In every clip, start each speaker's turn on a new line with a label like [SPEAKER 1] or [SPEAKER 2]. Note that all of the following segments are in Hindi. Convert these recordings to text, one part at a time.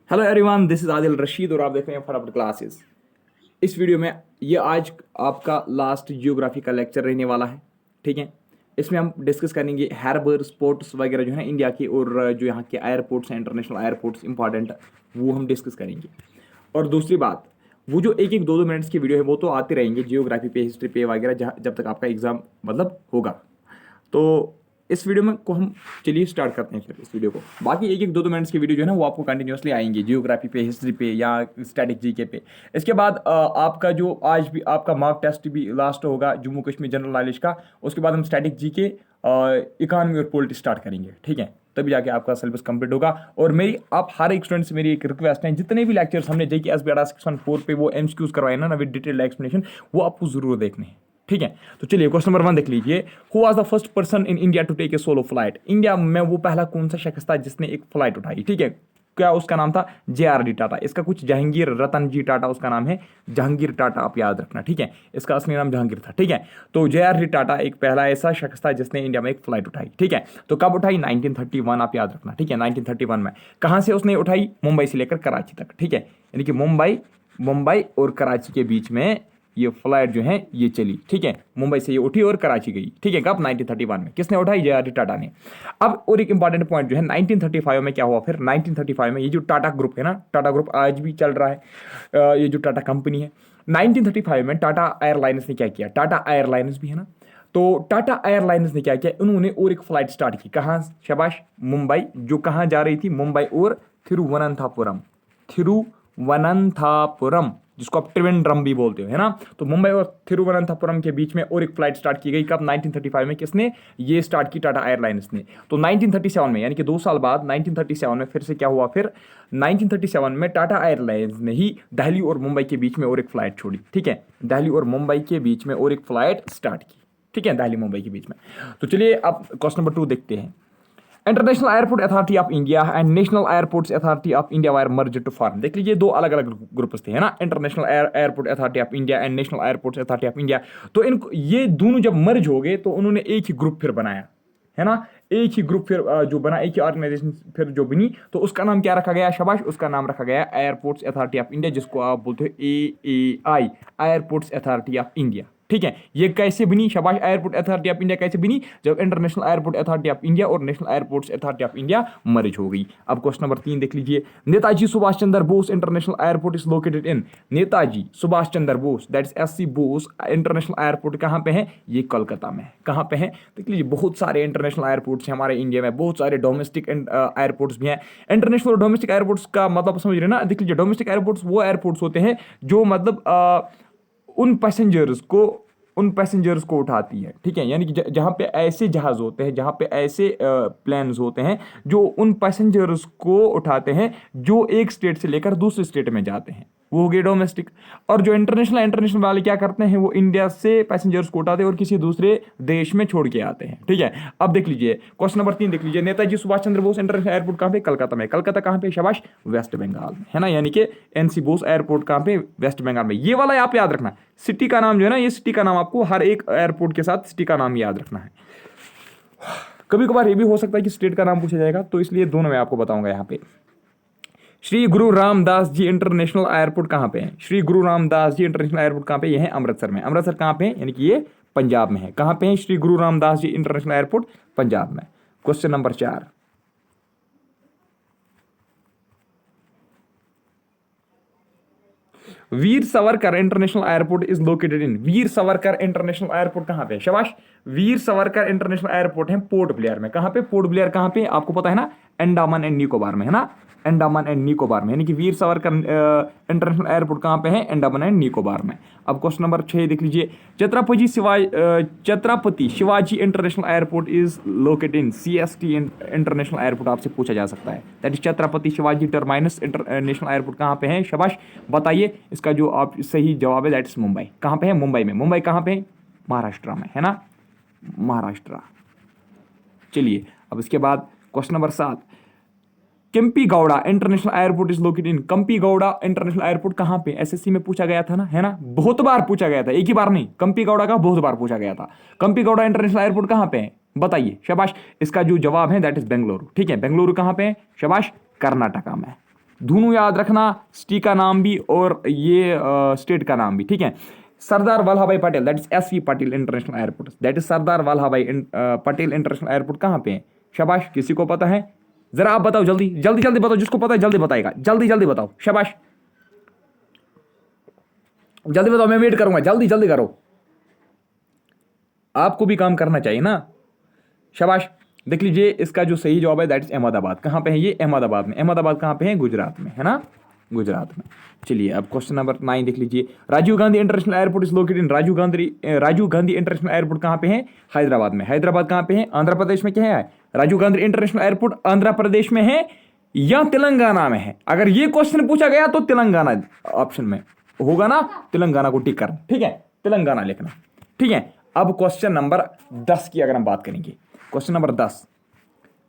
[SPEAKER 1] Hello everyone, this is Adil Rashid और आप देख रहे हैं फटाफट क्लासेस। इस वीडियो में ये आज आपका लास्ट जियोग्राफी का लेक्चर रहने वाला है। ठीक है, इसमें हम डिस्कस करेंगे हार्बर स्पोर्ट्स वगैरह जो है इंडिया के, और जो यहाँ के एयरपोर्ट्स हैं, इंटरनेशनल एयरपोर्ट्स इंपॉर्टेंट, वो हम डिस्कस करेंगे। और दूसरी बात, वो जो एक एक दो दो मिनट्स की वीडियो है वो तो आते रहेंगे जियोग्राफी पे, हिस्ट्री पे वगैरह, जब तक आपका एग्जाम मतलब होगा। तो इस वीडियो में को हम चलिए स्टार्ट करते हैं फिर इस वीडियो को। बाकी एक एक दो दो मिनट्स की वीडियो जो है ना वो आपको कंटिन्यूसली आएंगे जियोग्राफी पे, हिस्ट्री पे या स्टैटिक जीके पे। इसके बाद आपका जो आज भी आपका मॉक टेस्ट भी लास्ट होगा जम्मू कश्मीर जनरल नॉलेज का। उसके बाद हम स्टैटिक जीके, इकोनॉमी और पॉलिटिक्स स्टार्ट करेंगे। ठीक है, तभी जाके आपका सिलेबस कंप्लीट होगा। और मेरी आप हर एक स्टूडेंट से मेरी एक रिक्वेस्ट है, जितने भी लेक्चर्स हमने जेके एस बी अडा 614 पे वो एमसीक्यूज करवाए ना विद डिटेल्ड एक्सप्लेनेशन, वो आपको जरूर देखने हैं। ठीक है, तो चलिए क्वेश्चन नंबर 1 देख लीजिए। Who was the first person in India to take a solo flight? India में वो पहला कौन सा शख्स था जिसने एक फ्लाइट उठाई? ठीक है, क्या उसका नाम था? JRD टाटा। इसका कुछ जहांगीर रतन जी टाटा उसका नाम है, जहांगीर टाटा आप याद रखना। ठीक है, इसका असली नाम जहांगीर था। ठीक है, तो JRD टाटा एक पहला ऐसा शख्स था जिसने इंडिया में एक फ्लाइट उठाई। ठीक है, तो कब उठाई? 1931 आप याद रखना। ठीक है, 1931 में। कहाँ से उसने उठाई? मुंबई से लेकर कराची तक। ठीक है, यानी कि मुंबई और कराची के बीच में ये फ्लाइट जो है ये चली। ठीक है, मुंबई से ये उठी और कराची गई। ठीक है, कब? 1931 में। किसने उठाई? JRD टाटा ने। अब और एक इंपॉर्टेंट पॉइंट जो है 1935 में क्या हुआ फिर? 1935 में ये जो टाटा ग्रुप है ना, टाटा ग्रुप आज भी चल रहा है, ये जो टाटा कंपनी है, 1935 में टाटा एयरलाइंस ने क्या किया? टाटा एयरलाइंस भी है ना, तो टाटा एयरलाइंस ने क्या किया? उन्होंने और एक फ्लाइट स्टार्ट की। कहाँ? शाबाश, मुंबई। जो कहाँ जा रही थी? मुंबई और थिरुवनंतपुरम, जिसको आप त्रिवेंद्रम भी बोलते हो, है ना। तो मुंबई और थिरुवनंतपुरम के बीच में और एक फ्लाइट स्टार्ट की गई। कब? 1935 में। किसने ये स्टार्ट की? टाटा एयरलाइंस ने। तो 1937 में, यानी कि 2 साल बाद 1937 में फिर से क्या हुआ? फिर 1937 में टाटा एयरलाइंस ने ही दिल्ली और मुंबई के बीच में और एक फ्लाइट छोड़ी। ठीक है, दिल्ली और मुंबई के बीच में और एक फ्लाइट स्टार्ट की। ठीक है, दिल्ली मुंबई के बीच में। तो चलिए अब क्वेश्चन नंबर 2 देखते हैं। International airport authority of India and national airports authority of India were merge to form. देख लीजिए, दो अलग अलग ग्रुप्स थे, है ना। International airport authority of India and national airports authority of India. तो इनको ये दोनों जब मर्ज हो गए तो उन्होंने एक ही ग्रुप फिर बनाया, है ना। एक ही ग्रुप फिर जो बना, एक ही ऑर्गेनाइजेशन फिर जो बनी, तो उसका नाम क्या रखा गया? शाबाश, उसका नाम रखा गया एयरपोर्ट्स अथॉरिटी ऑफ इंडिया, जिसको आप बोलते हो AAI, airports authority of India. ठीक है, ये कैसे बनी? शाबाश, एयरपोर्ट अथॉरिटी ऑफ इंडिया कैसे बनी? जब international airport authority of India और national airports authority of India merge हो गई। अब क्वेश्चन नंबर 3 देख लीजिए। Netaji Subhash Chandra Bose international airport is located in. Netaji Subhash Chandra Bose, that is SC Bose international airport कहाँ पे है? ये कोलकाता में। कहाँ पे है? देख लीजिए, बहुत सारे इंटरनेशनल एयरपोर्ट्स हैं हमारे इंडिया में, बहुत सारे डोमेस्टिक एयरपोर्ट्स भी हैं। इंटरनेशनल और डोमेस्टिक एयरपोर्ट्स का मतलब समझ रहे हैं ना। देख लीजिए, डोमेस्टिक एयरपोर्ट्स वो एयरपोर्ट्स होते हैं जो मतलब उन पैसेंजर्स को उठाती है। ठीक है, यानी कि जहाँ पे ऐसे जहाज होते हैं, जहाँ पे ऐसे प्लेन्स होते हैं जो उन पैसेंजर्स को उठाते हैं जो एक स्टेट से लेकर दूसरे स्टेट में जाते हैं, वो हो गए डोमेस्टिक। और जो इंटरनेशनल वाले क्या करते हैं? वो इंडिया से पैसेंजर्स को उठाते हैं और किसी दूसरे देश में छोड़ के आते हैं। ठीक है, अब देख लीजिए क्वेश्चन नंबर 3 देख लीजिए। नेताजी सुभाष चंद्र बोस इंटरनेशनल एयरपोर्ट कहाँ पे? कलकत्ता में। कलकत्ता कहाँ पे? शाबाश, वेस्ट बंगाल में, है ना। यानी कि NC बोस एयरपोर्ट कहाँ पे? वेस्ट बंगाल में। ये वाला आप याद रखना, सिटी का नाम जो है ना, ये सिटी का नाम आपको हर एक एयरपोर्ट के साथ सिटी का नाम याद रखना है। कभी कभार ये भी हो सकता है कि स्टेट का नाम पूछा जाएगा, तो इसलिए दोनों मैं आपको बताऊंगा। यहाँ पे श्री गुरु रामदास जी इंटरनेशनल एयरपोर्ट कहाँ पे है? श्री गुरु रामदास जी इंटरनेशनल एयरपोर्ट कहाँ पे? ये है अमृतसर में। अमृतसर कहाँ पे है? यानी कि ये पंजाब में है। कहाँ पे है श्री गुरु रामदास जी इंटरनेशनल एयरपोर्ट? पंजाब में। Question number 4। Veer Savarkar international airport is located in. Veer Savarkar international airport कहाँ पे? शाबाश, वीर सावरकर इंटरनेशनल एयरपोर्ट है पोर्ट ब्लेयर में। कहाँ पे? पोर्ट ब्लेयर कहाँ पे? आपको पता है ना, अंडमान एंड निकोबार में, है ना। अंडमान एंड निकोबार में, यानी कि वीर सावरकर इंटरनेशनल एयरपोर्ट कहाँ पे है? अंडमान एंड निकोबार में। अब क्वेश्चन नंबर 6 देख लीजिए। Chhatrapati Shivaji international airport is located in. CST international airport आपसे पूछा जा सकता है। That is Chhatrapati Shivaji terminus international airport कहाँ पे है? शाबाश, बताइए। इसका जो आप सही जवाब है दैट इज मुंबई। कहाँ पे है? मुंबई में। मुंबई कहाँ पे है? महाराष्ट्र में, है ना, महाराष्ट्र। चलिए अब इसके बाद question number 7। Kempegowda international airport is located in. Kempegowda international airport कहाँ पे? SSC में पूछा गया था ना, है ना, बहुत बार पूछा गया था, एक ही बार नहीं। केम्पीगौड़ा का बहुत बार पूछा गया था। केम्पीगौड़ा इंटरनेशनल एयरपोर्ट कहाँ पे है? बताइए। शाबाश, इसका जो जवाब है दैट इज बेंगलुरु। ठीक है, बेंगलुरु कहाँ पे है? शाबाश, कर्नाटका में। दोनों याद रखना, सिटी का नाम भी और ये स्टेट का नाम भी, ठीक है। Sardar Vallabh Bhai Patel, that is S V Patil international airport, that is Sardar Vallabh Bhai Patel international airport कहाँ पे है? शाबाश, किसी को पता है? जरा आप बताओ, जल्दी जल्दी जल्दी बताओ, जिसको पता है जल्दी बताएगा, जल्दी जल्दी बताओ, शाबाश जल्दी बताओ, मैं वेट करूंगा, जल्दी जल्दी करो, आपको भी काम करना चाहिए ना। शाबाश, देख लीजिए इसका जो सही जवाब है दैट इज अहमदाबाद। कहाँ पे है ये? अहमदाबाद में। अहमदाबाद कहाँ पे है? गुजरात में, है ना, गुजरात में। चलिए अब क्वेश्चन नंबर 9 देख लीजिए। Rajiv Gandhi international airport is located in Rajiv Gandhi international airport कहाँ पे है? हैदराबाद में। हैदराबाद कहाँ पे है? आंध्र प्रदेश में। क्या है? राजीव गांधी इंटरनेशनल एयरपोर्ट आंध्र प्रदेश में है या तेलंगाना में है? अगर ये क्वेश्चन पूछा गया तो तेलंगाना ऑप्शन में होगा ना, तेलंगाना को टिक करना, ठीक है, तेलंगाना लिखना, ठीक है। अब क्वेश्चन नंबर 10 की अगर हम बात करेंगे, question number 10,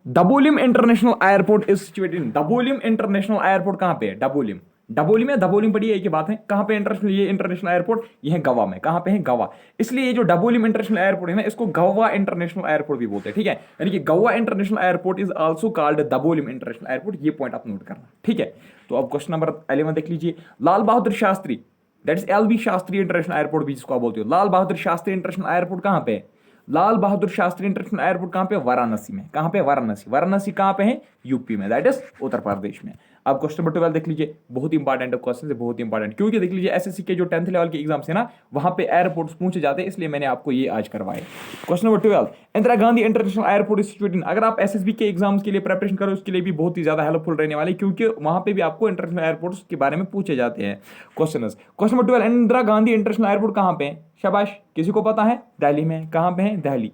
[SPEAKER 1] Dabolim international airport is situated in, Dabolim international airport कहां पे है? डबोलिम, डबोलिम है, दबोलिम पड़ी है, एक ही बात है। कहां पे इंटरनेशनल, ये इंटरनेशनल एयरपोर्ट ये है गोवा में। कहां पे है? गोवा। इसलिए ये जो डबोलिम इंटरनेशनल एयरपोर्ट है ना, इसको गोवा इंटरनेशनल एयरपोर्ट भी बोलते हैं, ठीक है। यानी कि Goa international airport is also called Dabolim international airport, ये पॉइंट आप नोट करना, ठीक है। तो अब क्वेश्चन नंबर 11 देख लीजिए। Lal Bahadur Shastri, that is LB Shastri international airport भी जिसको आप बोलते हो, लाल बहादुर शास्त्री इंटरनेशनल एयरपोर्ट कहां पे है? लाल बहादुर शास्त्री इंटरनेशनल एयरपोर्ट कहां पे? वाराणसी में। कहां पे? वाराणसी। वाराणसी कहां पे है? यूपी में, दैट इज उत्तर प्रदेश में। अब क्वेश्चन नंबर 12 देख लीजिए, बहुत इंपॉर्टेंट क्वेश्चन है, बहुत इंपॉर्टेंट, क्योंकि देख लीजिए एसएससी के जो 10th लेवल के एग्जाम्स है ना, वहां पे एयरपोर्ट्स पूछे जाते हैं, इसलिए मैंने आपको ये आज करवाए। Question number 12, Indira Gandhi international airport is situated, अगर आप एसएसबी के एग्जाम्स के लिए प्रिपरेशन करो उसके लिए भी बहुत ही ज्यादा हेल्पफुल रहने वाले, क्योंकि वहां पे भी आपको इंटरनेशनल एयरपोर्ट्स के बारे में पूछे जाते हैं question. Question number 12, Indira Gandhi international airport कहां पे है? शाबाश, किसी को पता है? दिल्ली में। कहां पे है? दिल्ली,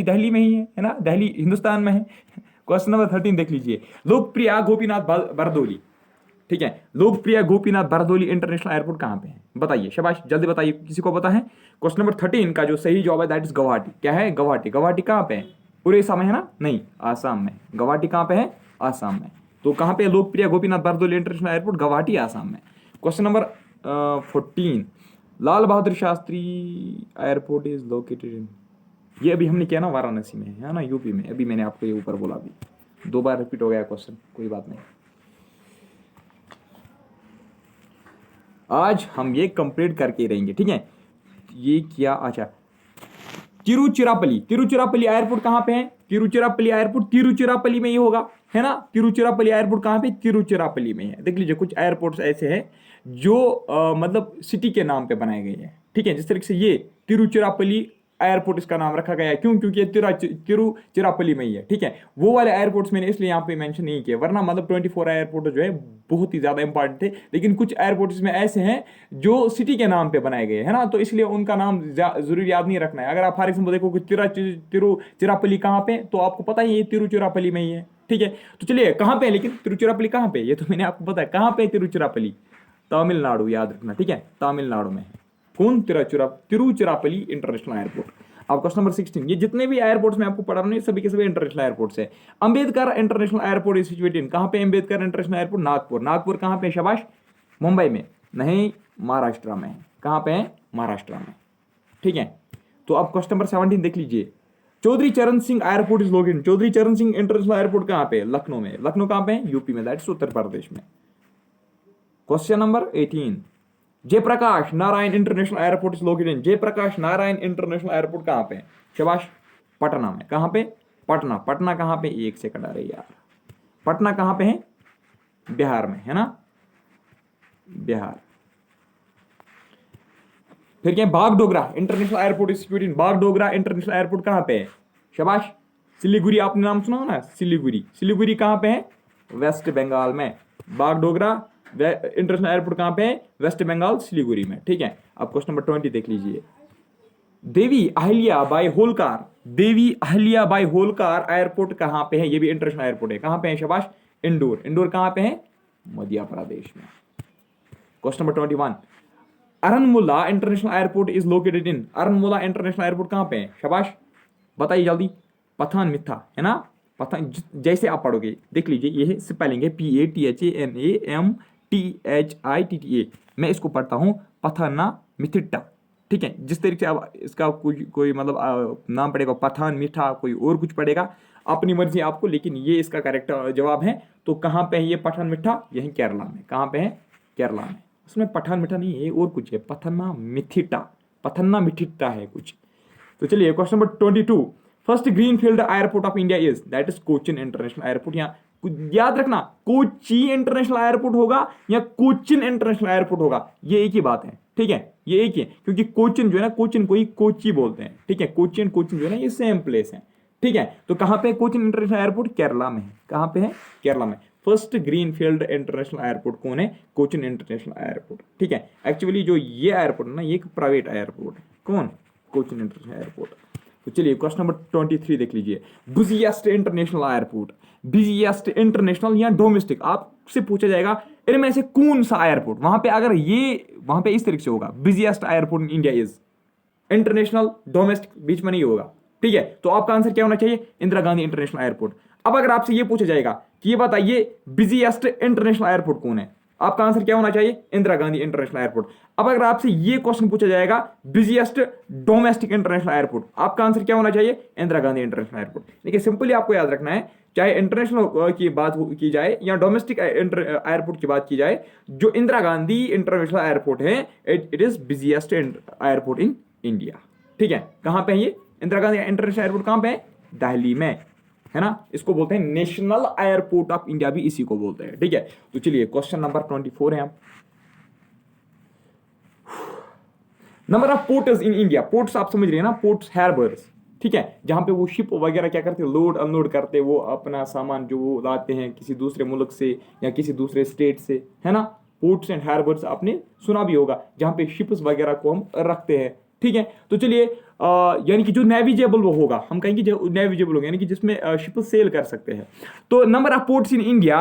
[SPEAKER 1] दिल्ली में ही है ना, दिल्ली हिंदुस्तान में है। क्वेश्चन नंबर 13 देख लीजिए, लोकप्रिय गोपीनाथ बरदोली, ठीक है, लोकप्रिय गोपीनाथ बरदोली इंटरनेशनल एयरपोर्ट कहां पे है? बताइए, शाबाश जल्दी बताइए, किसी को पता है? क्वेश्चन नंबर 13 का जो सही जवाब है दैट इज गुवाहाटी। क्या है? गुवाहाटी। गुवाहाटी कहां पे है? उड़ीसा में है ना? नहीं, आसाम में। गुवाहाटी कहां पे है? आसाम में। तो कहां पे लोकप्रिय गोपीनाथ बरदोली इंटरनेशनल एयरपोर्ट? गुवाहाटी, आसाम में। Question number 14, Lal Bahadur Shastri airport is located इन, ये अभी हमने किया ना, वाराणसी में है ना, यूपी में। अभी मैंने आपको ये ऊपर बोला, अभी 2 बार रिपीट हो गया क्वेश्चन, कोई बात नहीं। आज हम ये कंप्लीट करके रहेंगे, ठीक है। ये किया, अच्छा, तिरुचिरापल्ली, तिरुचिरापल्ली एयरपोर्ट कहां पे है? तिरुचिरापल्ली एयरपोर्ट तिरुचिरापल्ली में ही होगा, है ना। तिरुचिरापल्ली एयरपोर्ट कहां पे? तिरुचिरापल्ली में है। देख लीजिए कुछ एयरपोर्ट्स ऐसे हैं जो मतलब सिटी के नाम पे बनाए गए हैं, ठीक है। जिस तरीके से ये तिरुचिरापल्ली एयरपोर्ट इसका नाम रखा गया है, क्यों? क्योंकि ये तिरुचिरापल्ली में ही है, ठीक है। वो वाले एयरपोर्ट्स मैंने इसलिए यहाँ पे मेंशन नहीं किया, वरना मतलब 24 एयरपोर्ट जो है बहुत ही ज्यादा इंपॉर्टेंट थे, लेकिन कुछ एयरपोर्ट्स में ऐसे हैं जो सिटी के नाम पे बनाए गए हैं ना, तो इसलिए उनका नाम जरूर याद नहीं रखना है। अगर आप फॉर एग्जाम्पल देखो कि तिरुचिरापल्ली कहाँ पे, तो आपको पता ही है तिरुचिरापल्ली में ही है, ठीक है। तो चलिए कहाँ पे है, लेकिन तिरुचिरापल्ली कहाँ पे? ये तो मैंने आपको पता है कहाँ पे तिरुचिरापल्ली, तमिलनाडु, याद रखना, ठीक है, तमिलनाडु में है। कौन? Tiruchirappalli international airport. अब क्वेश्चन नंबर 16, ये जितने भी एयरपोर्ट्स में आपको पढ़ा रहा हूं सभी के सभी इंटरनेशनल एयरपोर्ट्स है। Ambedkar international airport is situated, कहां पे अंबेडकर इंटरनेशनल एयरपोर्ट? नागपुर। नागपुर कहां पे? शाबाश, मुंबई में नहीं, महाराष्ट्र में। कहां पे है? महाराष्ट्र में, ठीक है। तो अब क्वेश्चन नंबर 17 देख लीजिए, Chaudhary Charan Singh airport is located, Chaudhary Charan Singh international airport कहां पे? लखनऊ में। लखनऊ कहां पे है? यूपी में, दैट्स उत्तर प्रदेश में। Question number 18, Jayaprakash Narayan international airport is located, Jayaprakash Narayan international airport कहां पे? शाबाश, पटना में। कहां पे? पटना। पटना कहां पे? एक सेकंड, अरे यार, पटना कहां पे है? बिहार में, है ना, बिहार। फिर क्या? Bagdogra international airport is situated, Bagdogra international airport कहां पे है? शाबाश, सिलीगुड़ी, आपने नाम सुना हो ना, सिलीगुड़ी। सिलीगुड़ी कहां पे है? वेस्ट बंगाल में। बागडोगरा इंटरनेशनल एयरपोर्ट कहां पे है? वेस्ट बंगाल, सिलीगुड़ी में, ठीक है। अब क्वेश्चन नंबर 20 देख लीजिए, देवी अहिल्याबाई होलकर, देवी अहिल्याबाई होलकर एयरपोर्ट कहां पे है? ये भी इंटरनेशनल एयरपोर्ट है। कहां पे है? शाबाश, इंदौर। इंदौर कहां पे है? मध्य प्रदेश में। Question number 21, Aranmula international airport is located in, Aranmula international airport कहां पे है? शाबाश, बताइए जल्दी। पठानमिट्टा, है ना, पठान, जैसे आप पढ़ोगे देख लीजिए, ये स्पेलिंग है PATHANAMTHITTA, मैं इसको पढ़ता हूँ पठानमिट्टा, ठीक है। जिस तरीके से अब इसका कोई मतलब नाम पड़ेगा पठान मीठा, कोई और कुछ पड़ेगा, अपनी मर्जी आपको, लेकिन ये इसका करेक्ट जवाब है। तो कहाँ पे है ये पठान मिट्ठा? यही केरला में। कहाँ पे है? केरला में। उसमें पठान मिट्ठा नहीं है, और कुछ है, पथन्ना मिथिटा, पथन्ना मिथिटा है कुछ। तो चलिए question number 22, first green field airport of India is, that is Cochin international airport. यहाँ याद रखना, कोची इंटरनेशनल एयरपोर्ट होगा या कोचिन इंटरनेशनल एयरपोर्ट होगा, ये एक ही बात है, ठीक है, ये एक ही है, क्योंकि कोचिन जो है ना, कोचिन को ही कोची बोलते हैं, ठीक है, कोची एंड कोचिन जो है ना, ये सेम प्लेस है, ठीक है। तो कहाँ पे कोचिन इंटरनेशनल एयरपोर्ट? केरला में है। कहाँ पे है? केरला में। First green field international airport कौन है? कोचिन इंटरनेशनल एयरपोर्ट, ठीक है। एक्चुअली जो ये एयरपोर्ट है ना, ये एक प्राइवेट एयरपोर्ट है। कौन? Cochin international airport. तो चलिए क्वेश्चन नंबर 23 देख लीजिए, busiest international airport, busiest international या डोमेस्टिक, आपसे पूछा जाएगा इनमें से कौन सा एयरपोर्ट, वहां पे अगर ये वहां पे इस तरीके से होगा, busiest airport in India is, international domestic बीच में नहीं होगा, ठीक है। तो आपका आंसर क्या होना चाहिए? Indira Gandhi international airport. अब अगर आपसे ये पूछा जाएगा कि ये बताइए बिजिएस्ट इंटरनेशनल एयरपोर्ट कौन है, आपका आंसर क्या होना चाहिए? Indira Gandhi international airport. अब अगर आपसे ये क्वेश्चन पूछा जाएगा बिजिएस्ट डोमेस्टिक इंटरनेशनल एयरपोर्ट, आपका आंसर क्या होना चाहिए? Indira Gandhi international airport. देखिए सिंपली आपको याद रखना है, चाहे इंटरनेशनल की बात की जाए या डोमेस्टिक एयरपोर्ट की बात की जाए, जो इंदिरा गांधी इंटरनेशनल एयरपोर्ट है, it is busiest airport in India, ठीक है। कहां पे है ये इंदिरा गांधी इंटरनेशनल एयरपोर्ट? कहां पे है? दिल्ली में, है ना। इसको बोलते हैं नेशनल एयरपोर्ट ऑफ इंडिया, भी इसी को बोलते हैं, ठीक है। तो चलिए क्वेश्चन नंबर 24 है आप, number of ports in India. Ports आप समझ रहे हैं ना, पोर्ट्स हार्बर्स, ठीक है, जहां पे वो शिप वगैरह क्या करते हैं, लोड अनलोड करते हैं, वो अपना सामान जो वो लाते हैं किसी दूसरे मुल्क से या किसी दूसरे स्टेट से, है ना। पोर्ट्स एंड हार्बर्स आपने सुना भी होगा, जहां पे शिप्स वगैरह को हम रखते हैं, ठीक है। तो चलिए यानी कि जो नेविजेबल वो होगा, हम कहेंगे जो नेविजेबल होगा, यानी कि जिसमें शिप सेल कर सकते हैं। तो number of ports in India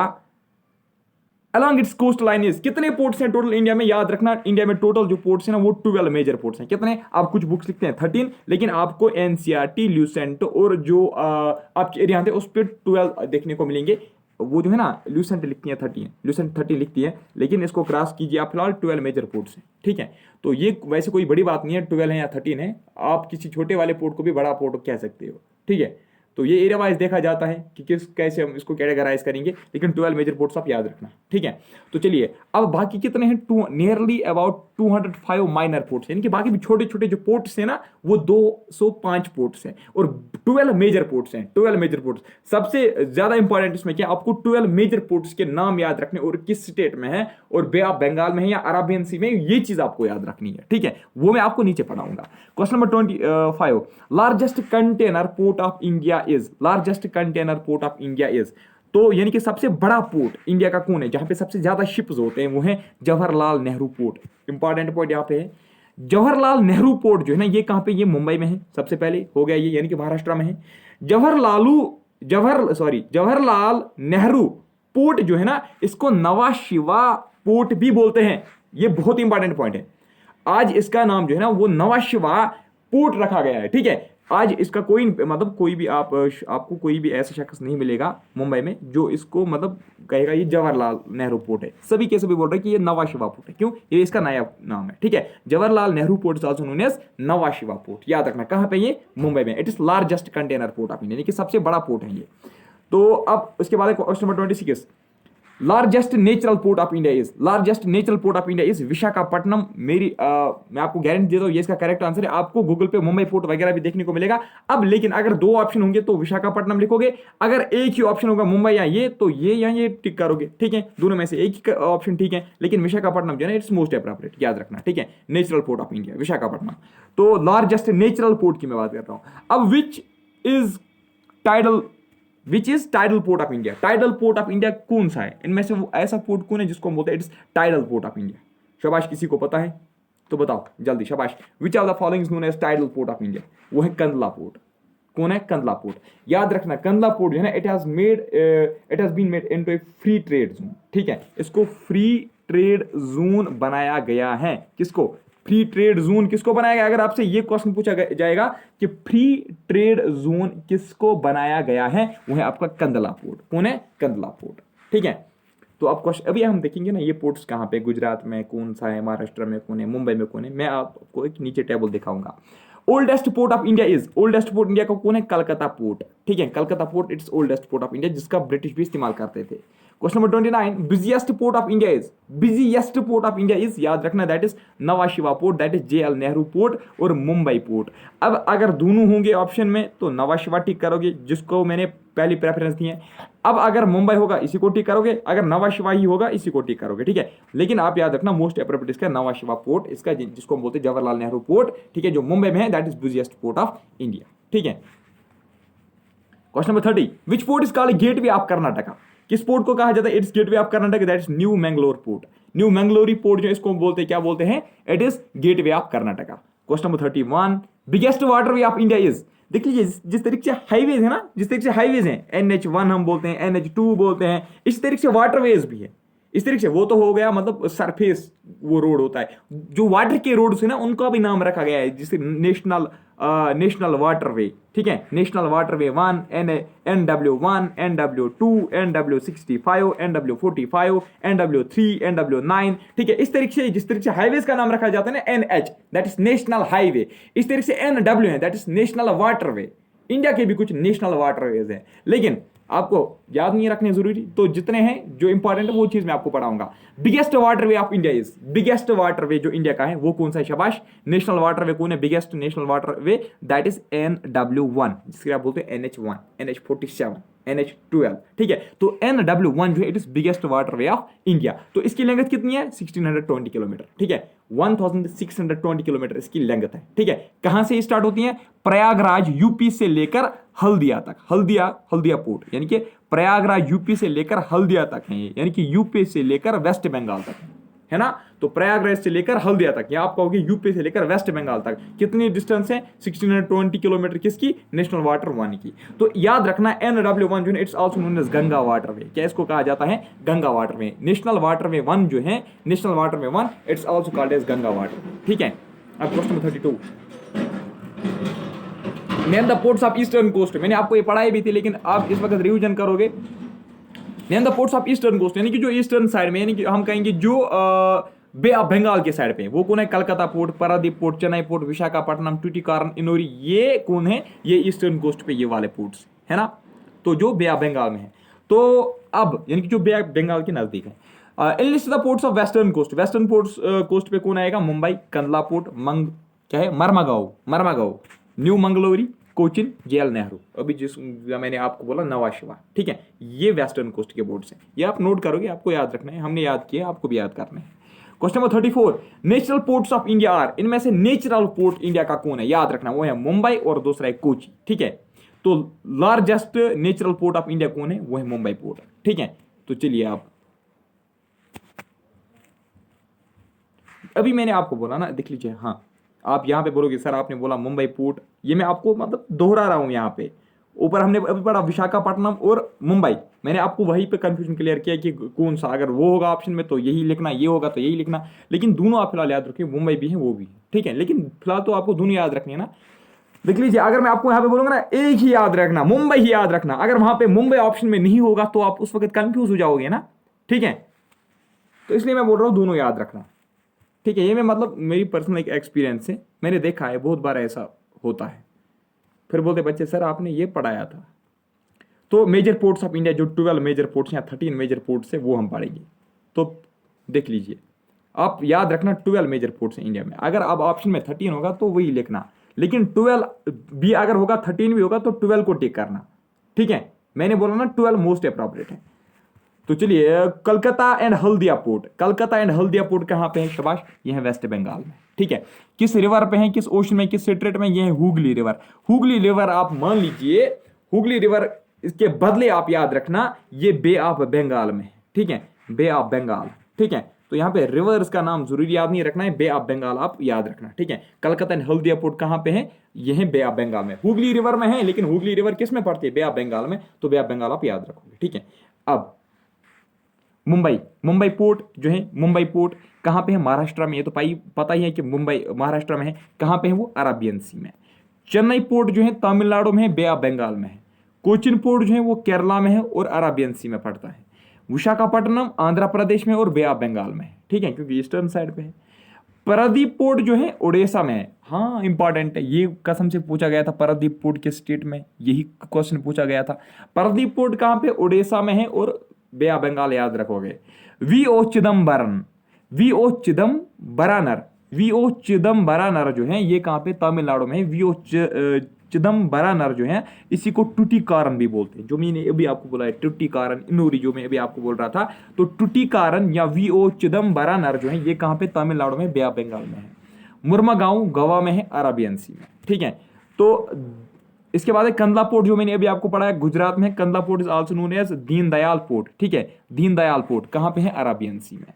[SPEAKER 1] along its coastline is, कितने पोर्ट्स हैं टोटल इंडिया में? याद रखना, इंडिया में टोटल जो पोर्ट्स हैं ना, वो 12 मेजर पोर्ट्स हैं। कितने? आप कुछ बुक्स लिखते हैं 13, लेकिन आपको एनसीईआरटी, ल्यूसेंट और जो आपके एरिया थे उस पर 12 देखने को मिलेंगे। वो जो है ना, ल्यूसेंट लिखती है 30 है, ल्यूसेंट 30 लिखती है, लेकिन इसको क्रॉस कीजिए आप, फिलहाल 12 मेजर पोर्ट्स हैं, ठीक है। तो ये वैसे कोई बड़ी बात नहीं है, 12 है या 13 है, आप किसी छोटे वाले पोर्ट को भी बड़ा पोर्ट कह सकते हो, ठीक है। तो ये एरिया वाइज देखा जाता है कि किस कैसे हम इसको कैटेगराइज करेंगे, लेकिन 12 मेजर पोर्ट्स आप याद रखना, ठीक है। तो चलिए अब बाकी कितने हैं? नियरली अबाउट 205 माइनर पोर्ट्स, यानी कि बाकी भी छोटे छोटे जो पोर्ट्स हैं ना, वो 205 पोर्ट्स हैं, और 12 मेजर पोर्ट्स हैं, 12 मेजर पोर्ट्स। सबसे ज्यादा इंपॉर्टेंट इसमें क्या, आपको 12 मेजर पोर्ट्स के नाम याद रखने, और किस स्टेट में है, और बे ऑफ बंगाल में है या अरेबियन सी में, ये चीज आपको याद रखनी है, ठीक है। वो मैं आपको नीचे पढ़ाऊंगा। Question number 25, largest container port of India is, largest container port of India is. तो यानी कि सबसे बड़ा पोर्ट इंडिया का कौन है, जहां पे सबसे ज्यादा शिप्स होते हैं, वो है Jawaharlal Nehru port. Important point यहां पे है, जवाहरलाल नेहरू पोर्ट जो है ना, ये कहां पे? ये मुंबई में है, सबसे पहले हो गया ये, यानी कि महाराष्ट्र में है। जवाहरलाल नेहरू पोर्ट जो है ना, इसको नवा शिवा पोर्ट भी बोलते हैं। ये बहुत इंपॉर्टेंट पॉइंट है, आज इसका नाम जो है ना, वो नवा शिवा पोर्ट रखा गया है, ठीक है। आज इसका कोई मतलब कोई भी आपको कोई भी ऐसा शख्स नहीं मिलेगा मुंबई में जो इसको मतलब कहेगा ये जवाहरलाल नेहरू पोर्ट है। सभी के सभी बोल रहे हैं कि ये नवा शिवा पोर्ट है, क्यों? ये इसका नया नाम है, ठीक है। Jawaharlal Nehru port is also known as Nava Sheva port, याद रखना। कहां पे? ये मुंबई में। It is largest container port of India, यानी कि सबसे बड़ा पोर्ट है ये। तो अब उसके बाद question number 26, largest natural port of India is, largest natural port of India is Visakhapatnam. मैं आपको गारंटी देता हूं ये इसका करेक्ट आंसर है। आपको गूगल पे मुंबई पोर्ट वगैरह भी देखने को मिलेगा। अब लेकिन अगर 2 ऑप्शन होंगे तो विशाखापट्टनम लिखोगे, अगर एक ही ऑप्शन होगा मुंबई या ये, तो ये या ये टिक करोगे, ठीक है। दोनों में से एक ही ऑप्शन ठीक है, लेकिन विशाखापट्टनम जो है इट्स मोस्ट एप्रोप्रिएट, याद रखना, ठीक है। Natural port of India Visakhapatnam. तो लार्जेस्ट नेचुरल पोर्ट की मैं बात कर रहा हूं। अब which is tidal port of India. Tidal port of India कौन सा है? इनमें से वो ऐसा पोर्ट कौन है जिसको हम बोलते हैं it's tidal port of India? शाबाश, किसी को पता है तो बताओ जल्दी, शाबाश। Which of the following is known as tidal port of India? वो है कंदला पोर्ट। कौन है? कंदला पोर्ट। याद रखना, कंदला पोर्ट जो है ना, it has been made into a free trade zone, ठीक है। इसको फ्री ट्रेड जोन बनाया गया है। किसको? फ्री ट्रेड जोन किसको बनाया गया? अगर आपसे ये क्वेश्चन पूछा जाएगा कि फ्री ट्रेड जोन किसको बनाया गया है, वो है आपका कंदला पोर्ट। कौन है? कंदला पोर्ट, ठीक है। तो अब क्वेश्चन अभी हम देखेंगे ना, ये पोर्ट्स कहां पे, गुजरात में कौन सा है, महाराष्ट्र में कौन है, मुंबई में कौन है। मैं आपको एक नीचे टेबल दिखाऊंगा। Oldest port of India is, oldest port India का कौन है? कलकत्ता पोर्ट, ठीक है, Calcutta port it's oldest port of India, जिसका ब्रिटिश भी इस्तेमाल करते थे। Question number 29, busiest port of India is, busiest port of India is, याद रखना, दैट इज नवा Sheva port, that is JL Nehru port और मुंबई पोर्ट। अब अगर दोनों होंगे ऑप्शन में तो नवा शिवा टिक करोगे, जिसको मैंने पहली प्रेफरेंस दी है। अब अगर मुंबई होगा इसी को टिक करोगे, अगर नवा शिवा ही होगा इसी को टिक करोगे, ठीक है। लेकिन आप याद रखना मोस्ट अप्रोप्रिएट इसका नवा शिवा पोर्ट, इसका जिसको हम बोलते हैं जवाहरलाल नेहरू पोर्ट, ठीक है, जो मुंबई में है, that is busiest port of India, ठीक है। Question number 30, which port is called gateway of Karnataka, किस पोर्ट को कहा जाता है? It's gateway of Karnataka, that is new Mangalore port, new Mangalore port जो इसको बोलते हैं, क्या बोलते हैं? It is gateway of Karnataka. Question number 31, biggest waterway of India is, देख लीजिए जिस तरीके से हाईवेज है ना, जिस तरीके से हाईवेज हैं, NH1 हम बोलते हैं, NH2 बोलते हैं, इस तरीके से वाटरवेज भी है। इस तरीके से वो तो हो गया मतलब सरफेस वो रोड होता है, जो वाटर के रोड से ना उनका भी नाम रखा गया है, जिसे नेशनल वाटरवे, ठीक है, national waterway 1, NW1, NW2, NW65, NW45, NW3, NW9, ठीक है। इस तरीके से जिस तरीके से हाईवेज का नाम रखा जाता है ना NH, that is national highway, इस तरीके से NW है, that is national waterway. India के भी कुछ नेशनल वाटरवेज हैं, लेकिन आपको याद नहीं रखने जरूरी, तो जितने हैं जो इंपॉर्टेंट है वो चीज मैं आपको पढ़ाऊंगा। Biggest waterway of India is, biggest waterway जो इंडिया का है वो कौन सा है? शाबाश, नेशनल वाटरवे कौन है? Biggest national waterway, that is NW1, जिसके आप बोलते हैं NH1, NH47, NH12, ठीक है। तो NW1 जो है it is biggest waterway of India. तो इसकी लेंथ कितनी है? 1620 किलोमीटर, ठीक है, 1620 किलोमीटर इसकी लेंथ है, ठीक है। कहां से स्टार्ट होती है? प्रयागराज यूपी से लेकर हल्दिया तक, हल्दिया पोर्ट, यानी कि प्रयागराज यूपी से लेकर हल्दिया तक है, यानी कि यूपी से लेकर वेस्ट बंगाल तक है ना। तो प्रयागराज से लेकर हल्दिया तक, या आप कहोगे यूपी से लेकर वेस्ट बंगाल तक कितनी डिस्टेंस है? 1620 किलोमीटर, किसकी? नेशनल वाटर वन की। तो याद रखना NW1 जो है it's also known as Ganga waterway, क्या इसको कहा जाता है? गंगा वाटरवे। नेशनल वाटरवे 1 जो है, national waterway 1 it's also called as Ganga waterway, ठीक है। अब question number 32, name the ports of eastern coast, मैंने आपको ये पढ़ाई भी थी, लेकिन आप इस वक्त रिवीजन करोगे। Name the ports of eastern coast, यानी कि जो ईस्टर्न साइड में, यानी कि हम कहेंगे जो बे ऑफ बंगाल के साइड पे, वो कौन है? Calcutta port, Paradip port, Chennai port, Visakhapatnam, Tuticorin, Ennore, ये कौन है? ये ईस्टर्न कोस्ट पे ये वाले पोर्ट्स है ना, तो जो बे ऑफ बंगाल में है। तो अब यानी कि जो बे ऑफ बंगाल के नजदीक है। List the ports of western coast, western ports coast पे कौन आएगा? मुंबई, कंडला पोर्ट, क्या है? मरमागांव, न्यू मंगलोरी, कोचिन, JL नेहरू, अभी जिस मैंने आपको बोला नवा शिवा, ठीक है। ये वेस्टर्न कोस्ट के बोर्ड्स हैं, ये आप नोट करोगे, आपको याद रखना है, हमने याद किया, आपको भी याद करना है। Question number 34, natural ports of India are, इनमें से नेचुरल पोर्ट इंडिया का कौन है? याद रखना, वो है मुंबई और दूसरा है कोची, ठीक है। तो largest natural port of India कौन है? वो है मुंबई पोर्ट, ठीक है। तो चलिए आप, अभी मैंने आपको बोला ना, देख लीजिए, हाँ आप यहां पे बोलोगे सर आपने बोला मुंबई पोर्ट, ये मैं आपको मतलब दोहरा रहा हूं। यहां पे ऊपर हमने अभी पढ़ा विशाखापट्टनम और मुंबई, मैंने आपको वहीं पे कंफ्यूजन क्लियर किया कि कौन सा, अगर वो होगा ऑप्शन में तो यही लिखना, ये होगा तो यही लिखना, लेकिन दोनों आप फिलहाल याद रखिए, मुंबई भी है वो भी, ठीक है। लेकिन फिलहाल तो आपको दोनों याद रखनी है ना। देख लीजिए, अगर मैं आपको यहाँ पे बोलूंगा ना एक ही याद रखना, मुंबई ही याद रखना, अगर वहां पे मुंबई ऑप्शन में नहीं होगा तो आप उस वक्त कंफ्यूज हो जाओगे ना, ठीक है। तो इसलिए मैं बोल रहा हूँ दोनों याद रखना, ठीक है। ये मैं मतलब मेरी पर्सनल एक एक्सपीरियंस है, मैंने देखा है बहुत बार ऐसा होता है। फिर बोलते बच्चे सर आपने ये पढ़ाया था। तो मेजर पोर्ट्स ऑफ इंडिया, जो 12 मेजर पोर्ट्स या 13 मेजर पोर्ट्स है वो हम पढ़ेंगे। तो देख लीजिए, आप याद रखना 12 मेजर पोर्ट्स हैं इंडिया में, अगर आप ऑप्शन में 13 होगा तो वही लिखना, लेकिन 12 भी अगर होगा, 13 भी होगा तो 12 को टिक करना, ठीक है। मैंने बोला ना 12 मोस्ट अप्रोप्रिएट है। तो चलिए, Calcutta and Haldia port, Calcutta and Haldia port कहाँ पे है? शाबाश, ये है वेस्ट बंगाल में, ठीक है। किस रिवर पे है, किस ओशन में, किस स्ट्रेट में? ये है हुगली रिवर। हुगली रिवर आप मान लीजिए, हुगली रिवर, इसके बदले आप याद रखना ये बे ऑफ बंगाल में, ठीक है, बे ऑफ बंगाल, ठीक है। तो यहाँ पे रिवर्स का नाम जरूरी याद नहीं रखना है, बे ऑफ बंगाल आप याद रखना, ठीक है। कलकत्ता एंड हल्दिया पोर्ट कहाँ पे है? ये है बे ऑफ बंगाल में, हुगली रिवर में है, लेकिन हुगली रिवर किस में पड़ती है? बे ऑफ बंगाल में, तो बे ऑफ बंगाल आप याद रखोगे, ठीक है। अब मुंबई पोर्ट जो है, मुंबई पोर्ट कहाँ पे है? महाराष्ट्र में, ये तो पता ही है कि मुंबई महाराष्ट्र में है। कहाँ पे है वो? अरेबियन सी में। चेन्नई पोर्ट जो है तमिलनाडु में है, बे ऑफ बंगाल में है। कोचिन पोर्ट जो है वो केरला में है और अरेबियन सी में पड़ता है। विशाखापट्टनम आंध्र प्रदेश में और बे ऑफ बंगाल में है, ठीक है, क्योंकि ईस्टर्न साइड पे है। पारादीप पोर्ट जो है उड़ीसा में है। हाँ इंपॉर्टेंट है, ये कसम से पूछा गया था, पारादीप पोर्ट किस स्टेट में, यही क्वेश्चन पूछा गया था। पारादीप पोर्ट कहाँ पे, उड़ीसा में है, और बे ऑफ बंगाल याद रखोगे। V O Chidambaram, V O Chidambaranar, V O Chidambaranar जो है ये कहाँ पे, तमिलनाडु में है। वी ओ चिदम्बरानर जो है इसी को टुटिकारन भी बोलते हैं, जो मैंने अभी आपको बोला है टुटिकारन, इनोरी जो मैं अभी आपको बोल रहा था, तो टुटिकारन या वी ओ चिदम्बरानर जो है ये कहाँ पे, तमिलनाडु में, बे ऑफ बंगाल में है। मुर्मागांव गोवा में है, अरबियन सी में, ठीक है। तो इसके बाद है कंदला पोर्ट, जो मैंने अभी आपको पढ़ा है, गुजरात में। Kandla port is also known as Deendayal port, ठीक है। दीनदयाल पोर्ट कहाँ पे है, अरबियन सी में।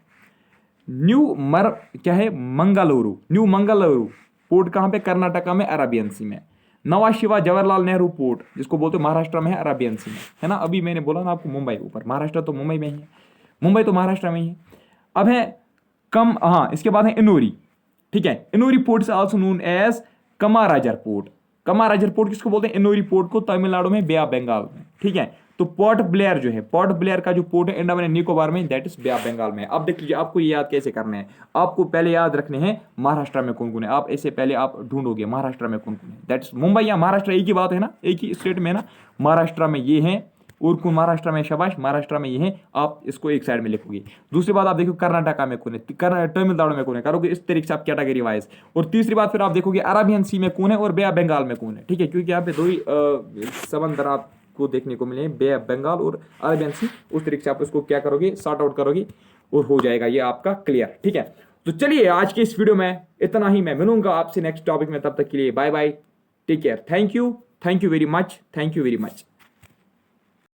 [SPEAKER 1] क्या है, मंगलुरु, न्यू मंगलुरु पोर्ट कहाँ पे, कर्नाटका में, अरबियन सी में। नवा शिवा जवाहरलाल नेहरू पोर्ट जिसको बोलते हैं महाराष्ट्र में है, अरबियन सी में, है ना। अभी मैंने बोला ना आपको मुंबई ऊपर, महाराष्ट्र तो मुंबई में ही है, मुंबई तो महाराष्ट्र में ही है। अब है हाँ इसके बाद है इनोरी, ठीक है। Ennore port is also known as Kamarajar port. Kamarajar port किसको बोलते हैं, इनोरी पोर्ट को, तमिलनाडु में, बे ऑफ बंगाल में, ठीक है। तो पोर्ट ब्लेयर जो है, पोर्ट ब्लेयर का जो पोर्ट है अंडमान एंड निकोबार में, that is bay of Bengal में। अब देख लीजिए आपको ये याद कैसे करने हैं। आपको पहले याद रखने हैं महाराष्ट्र में कौन कौन है, आप ऐसे पहले आप ढूंढोगे महाराष्ट्र में कौन कौन है, दैट इज मुंबई या महाराष्ट्र एक ही बात है ना, एक ही स्टेट में है ना। महाराष्ट्र में ये है, और कौन महाराष्ट्र में, शाबाश, महाराष्ट्र में ये है, आप इसको एक साइड में लिखोगे। दूसरी बात आप देखो कर्नाटका में कौन है, तमिलनाडु में कौन है, करोगे इस तरीके से आप कैटेगरी वाइज। और तीसरी बात फिर आप देखोगे अरबियन सी में कौन है और बे ऑफ बंगाल में कौन है, ठीक है। क्योंकि यहाँ पे दो ही समंदर आपको देखने को मिले, बे ऑफ बंगाल और अरबियन सी। उस तरीके से आप उसको क्या करोगे, सॉर्ट आउट करोगे और हो जाएगा ये आपका क्लियर, ठीक है। तो चलिए आज के इस वीडियो में इतना ही, मैं मिलूंगा आपसे नेक्स्ट टॉपिक में, तब तक के लिए bye bye, take care, thank you very much, thank you very much.